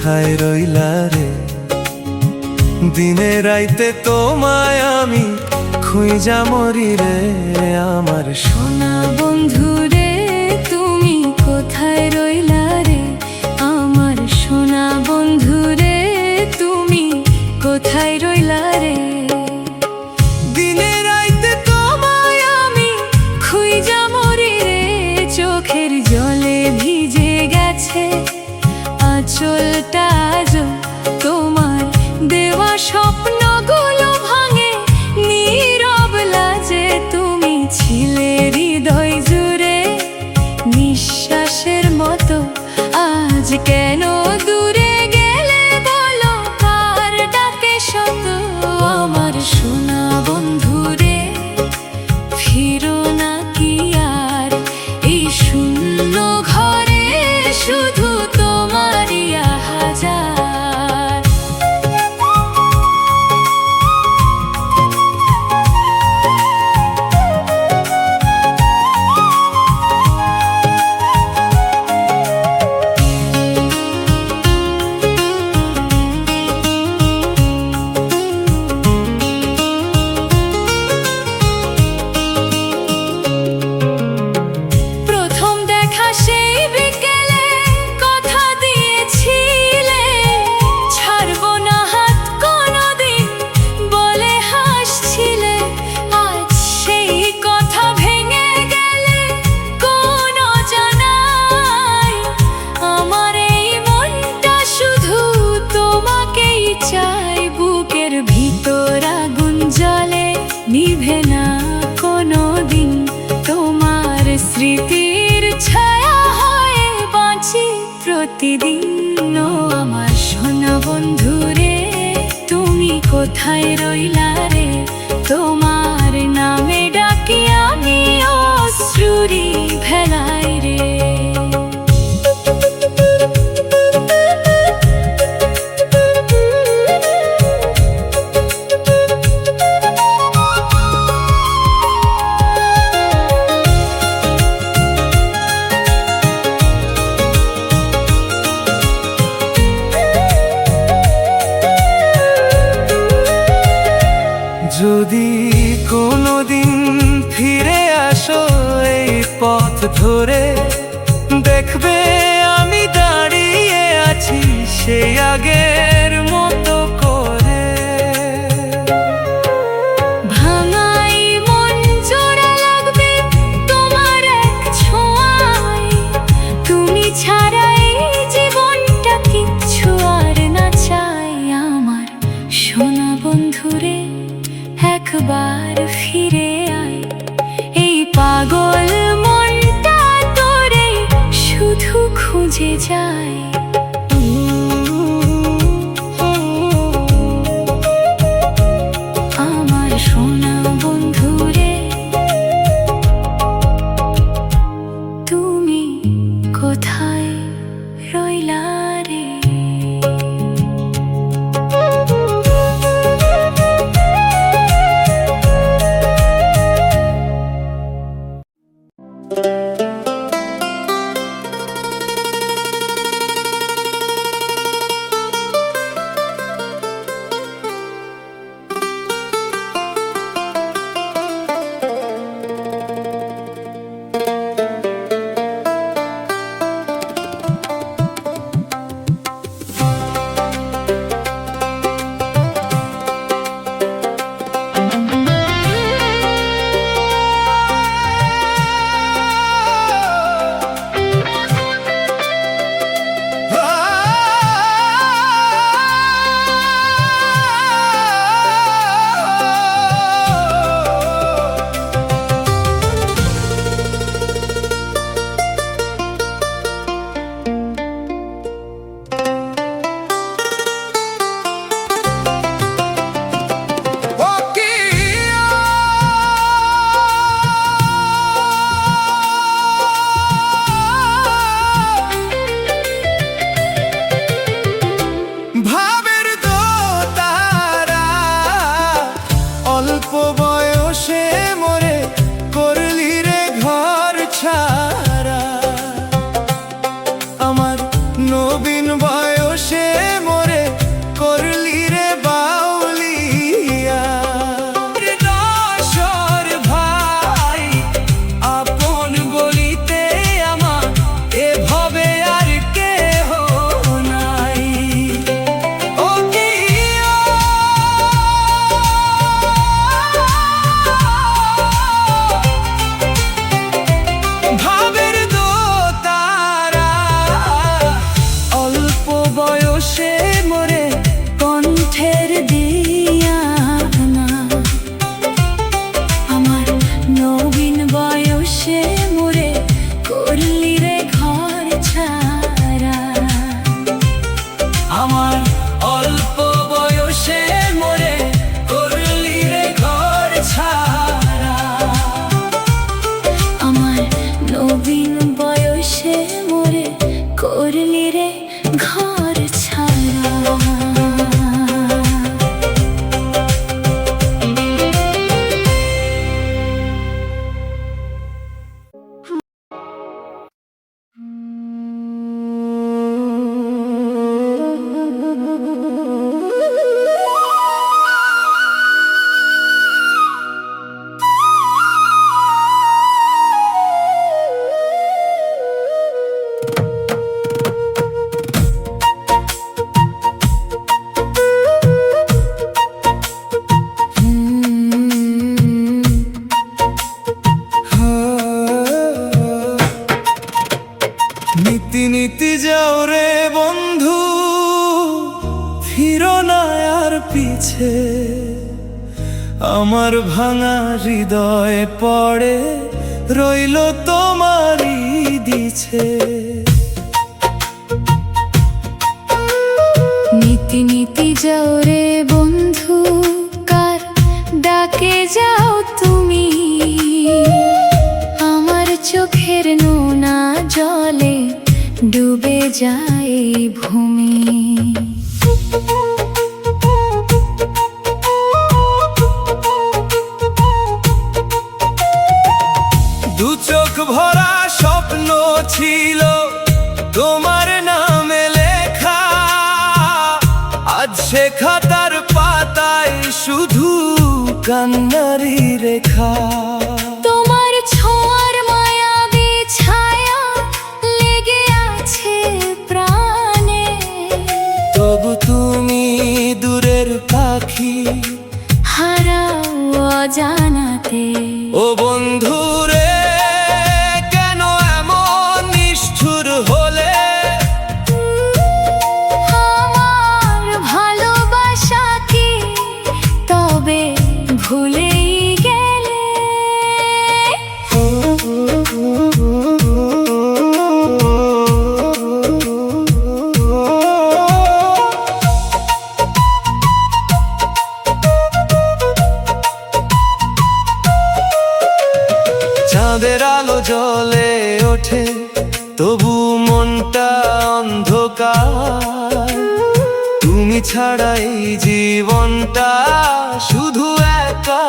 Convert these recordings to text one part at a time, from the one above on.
কোথায় রইলা রে? দিনে রাইতে তোমায় আমি খুঁজা মরি রে, আমার সোনা বন্ধু রে তুমি কোথায় রইলা রে? আমার সোনা বন্ধু রে তুমি কোথায় রইলা রে? দিনে রাইতে তোমায় আমি খুঁজা মরি রে, চোখের জলে ভিজে গেছে আঁচলটা আজও, তোমার দেওয়া স্বপ্নগুলো ভাঙে নীরব লাজে। তুমি ছিলে হৃদয় জুড়ে নিঃশ্বাসের মতো, আজ কেন দূরে গেলে বলো, কার ডাকে শত? আমার সোনা বন্ধু রে ফিরো না কি আর এই শূন্য ঘরে, শুধু তোমারই হাজার। নিভে না কোনো দিন তোমার স্মৃতির ছায়া হয়ে বাঁচি প্রতিদিন। ও আমার সোনা বন্ধু রে তুমি কোথায় রইলা রে? তোমার নামে ডাকি আমি অশ্রুরি ভেলাই রে। যদি কোনোদিন ফিরে আসো এই পথ ধরে, দেখবে আমি দাঁড়িয়ে আছি সেই আগের মতো করে। ভাঙাই মন জোড়া লাগবে তোমার এক ছোঁয়ায়, তুমি ছাড়া এই জীবনটা কিচ্ছু আর না চাই। আমার সোনা বন্ধুরে একবার ফিরে আয়, এই পাগল মনটা তোরে শুধু খুঁজে যায়। আমার সোনা বন্ধুরে তুমি কোথায় রইলা রে? ছাড়া আমার নবীন বয়সে দিছে। আমার ভাঙা হৃদয় পড়ে রইল তোমারই দিছে। নীতি নীতি যাও রে বন্ধু, কার ডাকে যাও তুমি? আমার চোখের নোনা জলে ডুবে যায় ভূমি। দু চোখ ভরা স্বপ্ন ছিল তোমার নামে লেখা, আজ সে খাতার পাতায় শুধু কান্নারি রেখা। তোমার ছোঁয়ার মায়াবী ছায়া লেগে আছে প্রাণে, তবু তুমি দূরের পাখি হারাও অজানাতে। ও বন্ধু রে, কেন এমন নিষ্ঠুর হলে? আমার ভালোবাসা কি তবে ভুলেই গেলে? চাঁদের আলো জ্বলে ওঠে তবু মনটা অন্ধকার। তুমি ছাড়া এই জীবনটা শুধু একা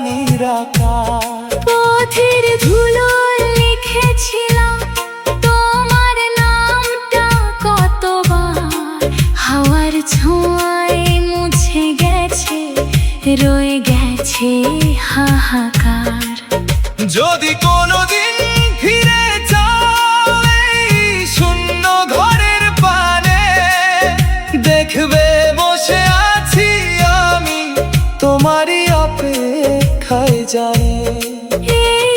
নিরাকার। পথের ধুলো লিখেছিলাম তোমার নামটা কতবার, হাওয়ার ছোঁয়ায় মুছে গেছে, রয়ে গেছে হাহাকার। যদি কোনোদিন ফিরে যাও এই শূন্য ঘরের পানে, দেখবে বসে আছি আমি তোমারই অপেক্ষায় যাই। এই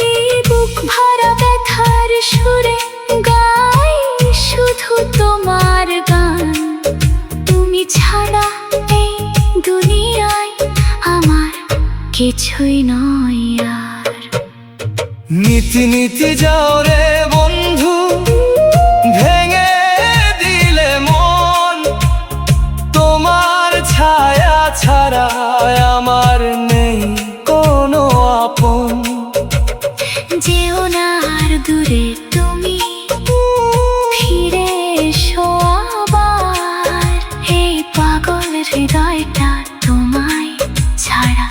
বুক ভরা ব্যথার সুরে গাই শুধু তোমার গান। তুমি ছাড়া এই দুনিয়ায় আমার কিছুই নয় আর। নীতি নীতি যাও রে বন্ধু, ভেঙে দিলে মন। তোমার ছায়া ছাড়া আমার নেই কোনো আপন। যেও না আর দূরে তুমি, ফিরে এসো আবার। এই পাগল হৃদয়টা তোমায় ছাড়া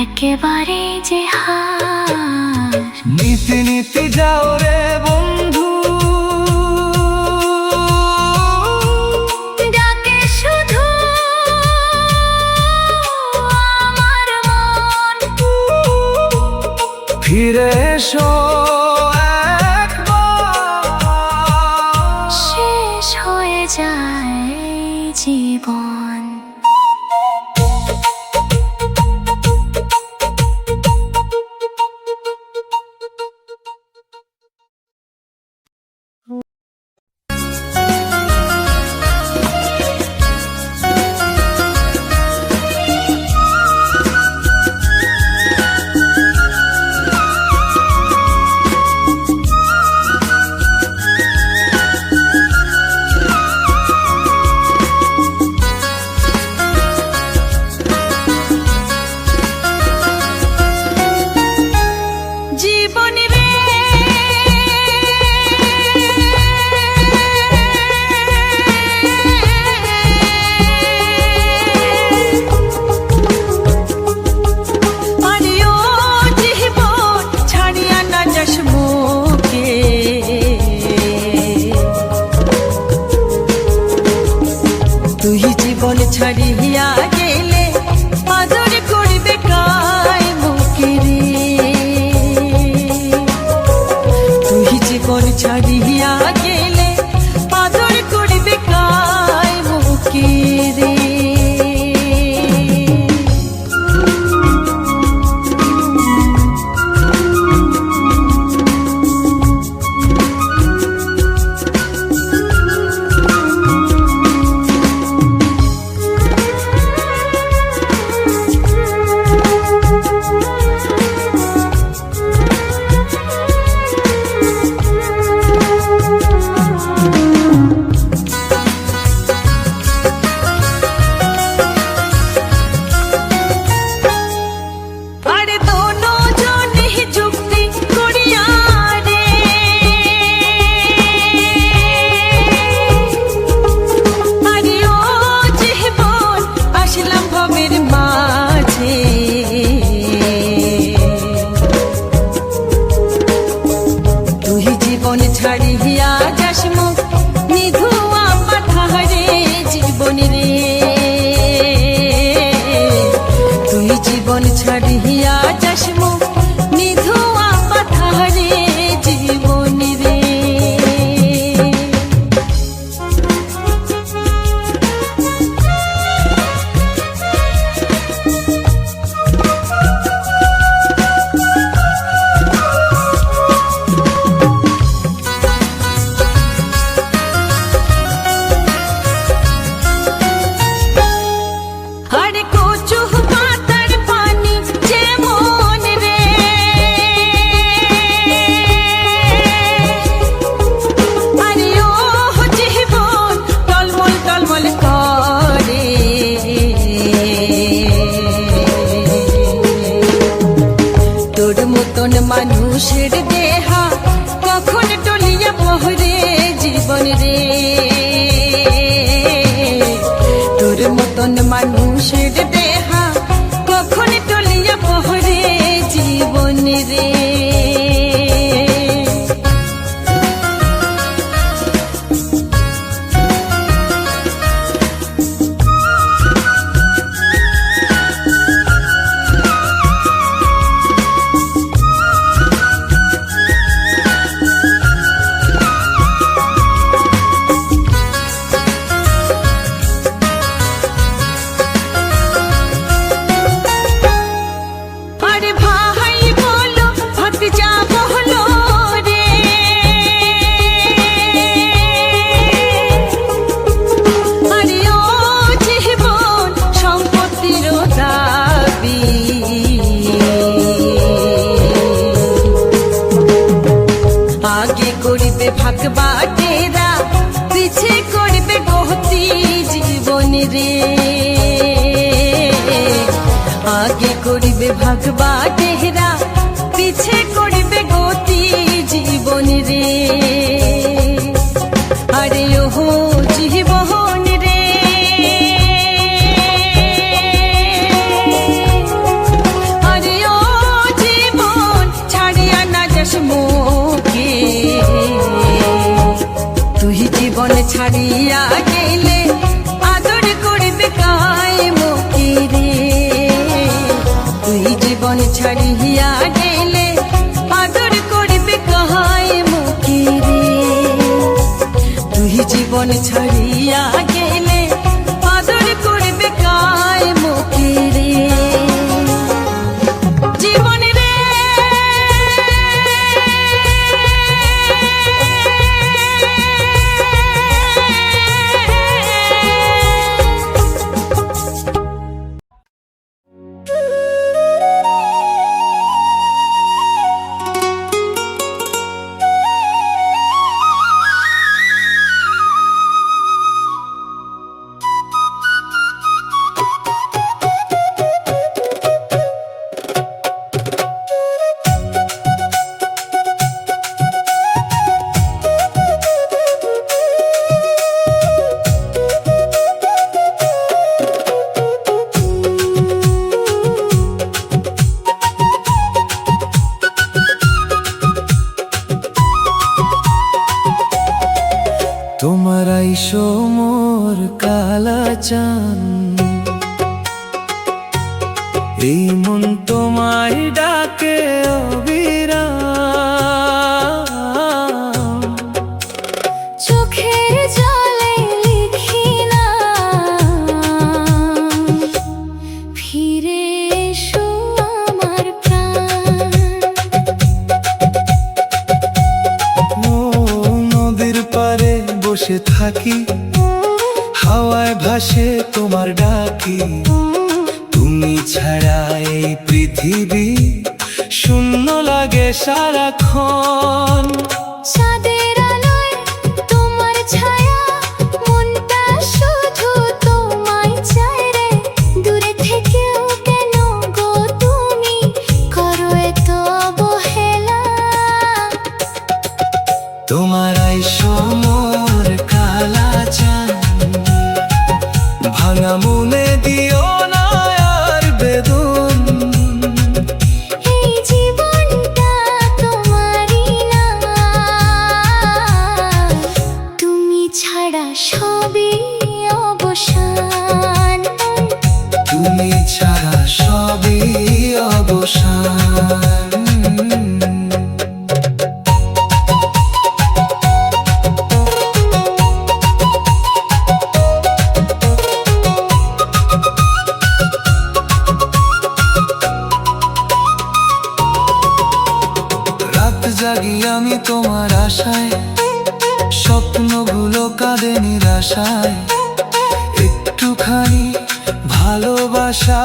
একেবারে যে হার। নীতি নীতি যাও রে বন্ধু, ডাকে শুধু আমার মন। ফিরে এসো একবার। শেষ হয়ে যায় জীবন। জীবন ছাড়িয়া যাসমু নিধুয়া পাথারে জীবন রে। মানুষের দেহা কখন টলিয়া পহরে জীবন রে, তোর মতন মানুষের দেহা কখন টলিয়া পহরে জীবন রে। ভাগবাটেরা পিছে করবে গতি জীবন রে, আগে করিবে ভাগবাটেরা পিছে করবে গতি জীবন রে। আরে ওহো জীবন রে, আরে ও জীবন ছাড়িয়া না যাস মোকে, তুই জীবন ছাড়িয়া গেলে আদর করবে কায় মোকে রে, তুই জীবন ছাড়িয়া গেলে আদর করবে কায় মোকে রে, তুই জীবন ছাড়িয়া গেলে আদর করবে কায় মোকে রে। জীবন রে তোমার আইসো মোর কালা চান, এই মন তোমায় ডাকে অবিরাম, চোখের জলে লিখি না ফিরে এসো আমার প্রাণ। ও নদীর পারে বসে থাকি, হাওয়ায় ভাসে তোমার ডাকি, তুমি ছাড়া এই পৃথিবী শূন্য লাগে সারাক্ষণ। চাঁদের আলোয় তোমার ছায়া, মনটা শুধু তোমায় চায় রে, দূরে থেকেও কেন গো তুমি করো এত অবহেলা। তোমার আইসো মোর কালা চান, ভাঙা মনে দিও না আর বেদন, এই জীবনটা তোমারই না, ব্যথা সবই অবসান। রাত জাগি আমি তোমার আশায়, স্বপ্নগুলো কাঁদে নিরাশায়। একটুখানি ভালোবাসা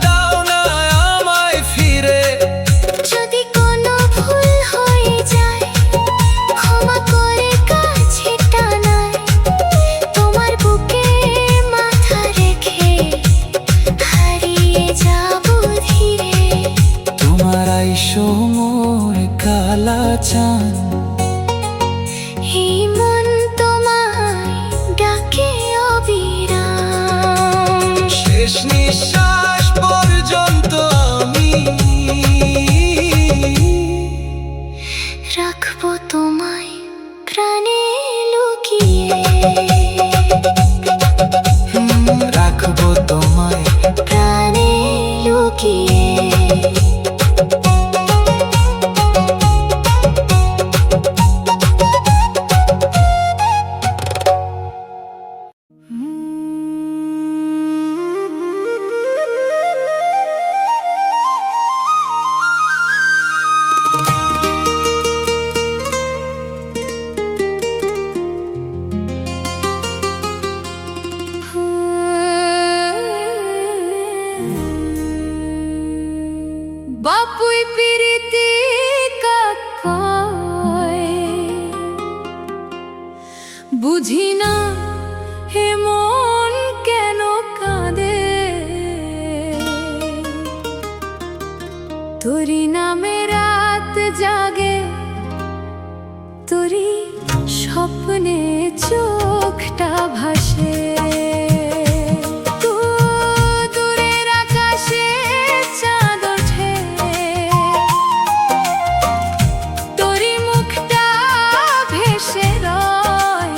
দাও না আমায় ফিরে। যদি কোনো ভুল হয়ে যায় ক্ষমা করে কাছে টানায়, তোমার বুকে মাথা রেখে হারিয়ে যাব ধীরে। তোমার আইসো মোর কালা চান, এই মন তোমায় ডাকে অবিরাম। শেষ নিঃশ্বাস পর্যন্ত আমি রাখবো তোমায় প্রাণে লুকিয়ে, রাখবো তোমায় প্রাণে লুকিয়ে। বাপুই পিরিতি কাকায় বুঝি না হে মন কেন কাঁদে, তোরি নামে রাত জাগে, তোরি স্বপ্নে চোখটা ভাসে। দূরের আকাশে চাঁদ ওঠে, তোরি মুখটা ভেসে রয়।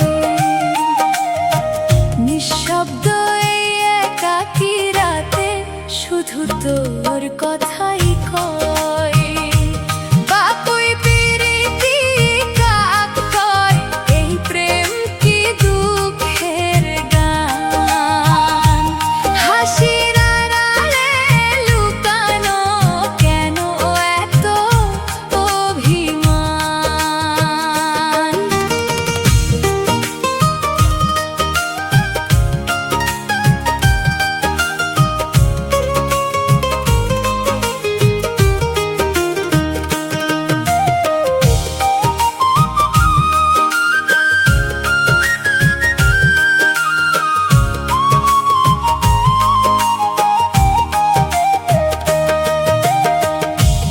নিঃশব্দ এই একাকী রাতে শুধু তোর কথাই কয়। বাপুই পিরিতি কাক কয়, এই প্রেম কি দুঃখের গান। হাসির আড়ালে লুকানো কেন এত অভিমান।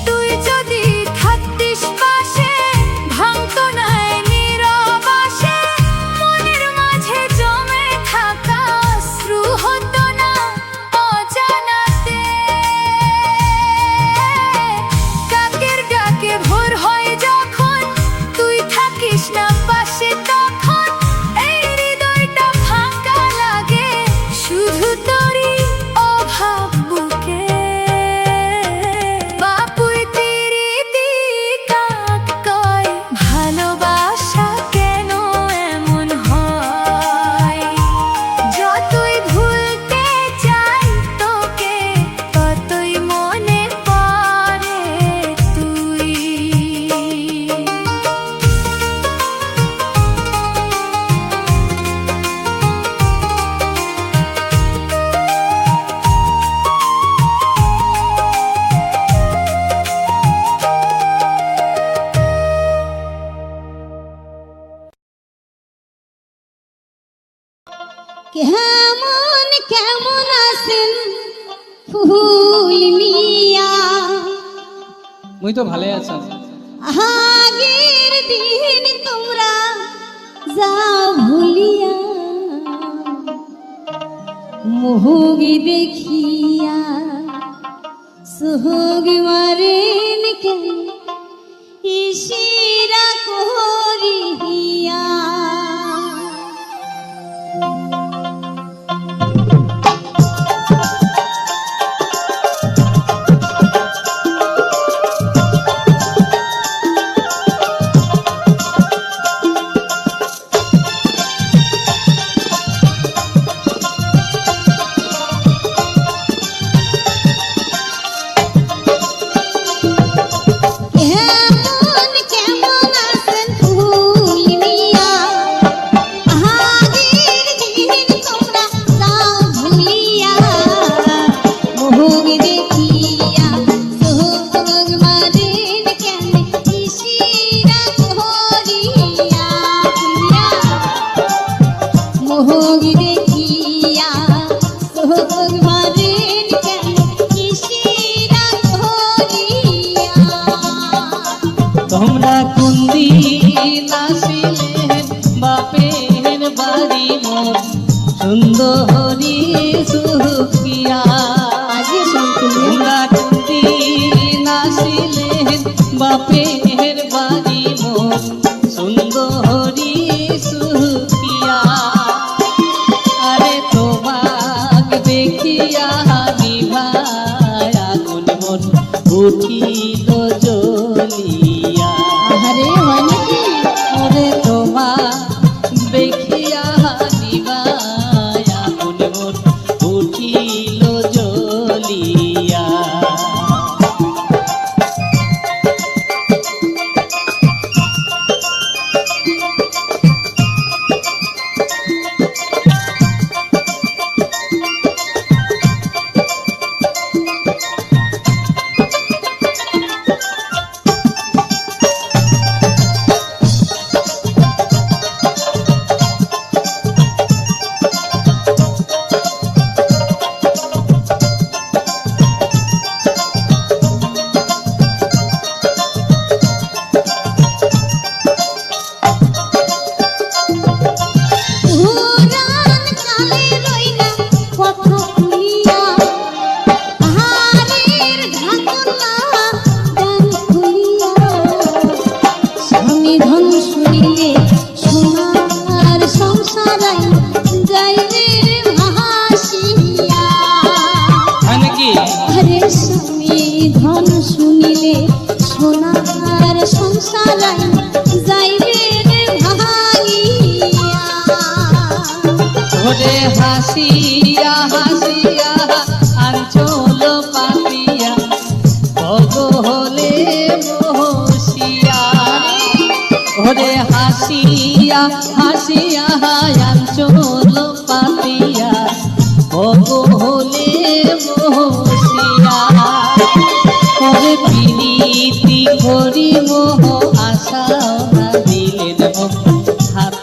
তুই যদি থাকতিস পাশে ভাঙতো না এই নীরব আশে, মনের মাঝে জমে থাকা অশ্রু হতো না অজানাতে। কাকের ডাকে ভোর হয় যখন তুই থাকিস না পাশে, তখন এই হৃদয়টা ফাঁকা লাগে শুধু তোরই অভাব বুকে। বাপুই পিরিতি কাক কয়, ভালোবাসা কেন এমন হয়। যতই ভুলতে চাই তোকে ততই মনে পড়ে তুই। কেমন কেমন আছেন ফুল মিয়া, মুই তো ভালোই আছি। আগের দিন তোমরা যাও ভুলিয়া, মোহগি দেখিয়া সোহগি মারেন কেন ইশিরা করিয়া। তোমরা কোন দিন আসিলেন বাপের বাড়ি মোর সুন্দরী সুখিয়া আজকে শুনতে তোমরা কোন দিন আসিলেন বাপের বাড়ি মোর সুন্দরী সুখিয়া আরে তোমাকে দেখিয়া নিভায়া আগুন মোর উঠিল জ্বলিয়া আরে হয় নাকি ওরে তোমা দেখিয়া নিভায়া আগুন মোর উঠিল জ্বলিয়া পুরাণ কালে রইলা কথা খুলিয়া আহারের ঢাকনা দান খুলিয়া স্বামী ধন শুনিলে সোনার সংসারাই যাইবে হাসিয়া নাকি আরে স্বামী ধন শুনিলে সোনার সংসারাই যাইবে ভাঙিয়া ওরে হাসিয়া হাসিয়া আঞ্চল পাতিয়া ভগলে বসিয়া ওরে হাসিয়া হাসিয়া আঞ্চল পাতিয়া ভগলে বসিয়া ওরে প্রীতি করি মোহ আশাও না দিলেন মোহ হাত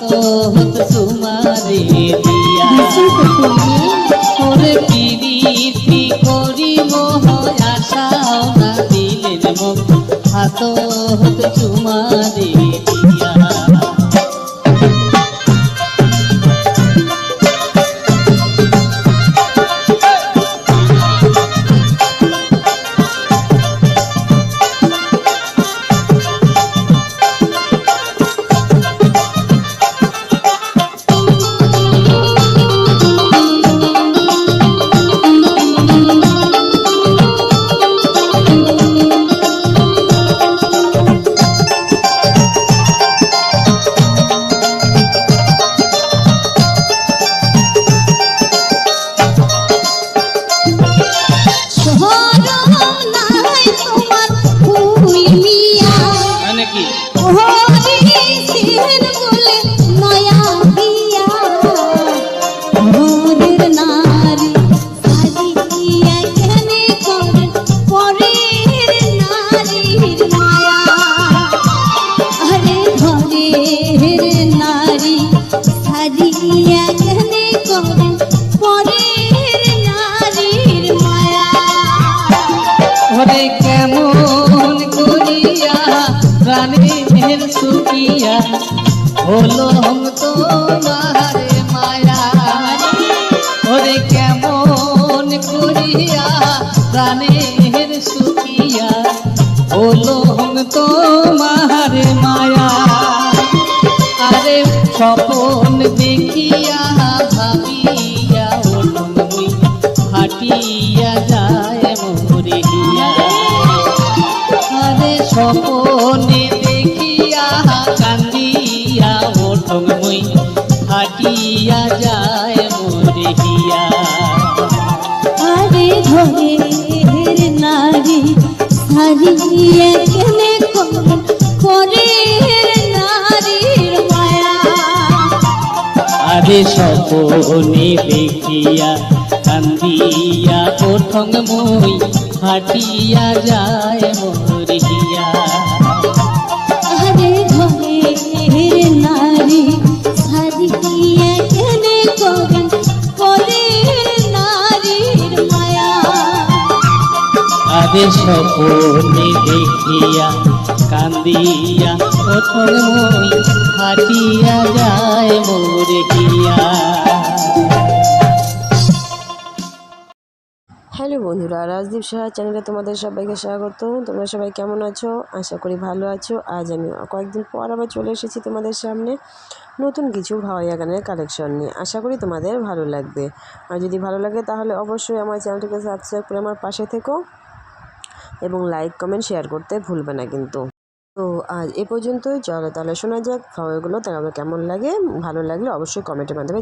হত তোমারে দিয়া ওরে প্রীতি করি মোহ আশাও না দিলেন মোহ হাত হত তোমারে দিয়া শরম নাই তোমার ফুল মিয়া নাকি ওরে সিন বলে নয়া বিয়া ওরের নারী সাজিয়া কেনে করেন পরের নারীর মায়া আরে ঘরের নারী সাজিয়া কেনে করেন পরের নারীর মায়া ওরে কেমন করিয়া প্রাণের সুখিয়া হলো তোমারে মায়া ওরে কেমন করিয়া প্রাণের সুখিয়া হলো তোমারে মায়া আরে স্বপন দেখিয়া ভাবিয়া ওলম মুই হাটিয়া যায় মরিয়া আরে স্বপনে দেখিয়া কান্দিয়া ওঠং মুই হাটিয়া যায় মরিয়া আরে ঘরের নারী সাজিয়া কেনে করেন পরের নারীর মায়া আরে স্বপনে দেখিয়া কান্দিয়া ওঠং মুই হাটিয়া যায় মরিয়া আরে ঘরের নারী সাজিয়া কেনে করেন পরের নারীর মায়া আরে স্বপনে দেখিয়া কান্দিয়া প্রথম মই হাটিয়া যায় মোর হিয়া। হ্যালো বন্ধুরা, রাজদীপ সাহা চ্যানেলে তোমাদের সবাইকে স্বাগত। তোমরা সবাই কেমন আছো? আশা করি ভালো আছো। আজ আমি কয়েকদিন পর আবার চলে এসেছি তোমাদের সামনে নতুন কিছু ভাওয়াইয়া গানের কালেকশন নিয়ে। আশা করি তোমাদের ভালো লাগবে। আর যদি ভালো লাগে তাহলে অবশ্যই আমার চ্যানেলটিকে সাবস্ক্রাইব করে আমার পাশে থেকো এবং লাইক কমেন্ট শেয়ার করতে ভুলবে না কিন্তু। তো আজ এ পর্যন্তই, চলো তাহলে শোনা যাক ভাওয়াইগুলো, তাহলে কেমন লাগে। ভালো লাগলে অবশ্যই কমেন্টের মাধ্যমে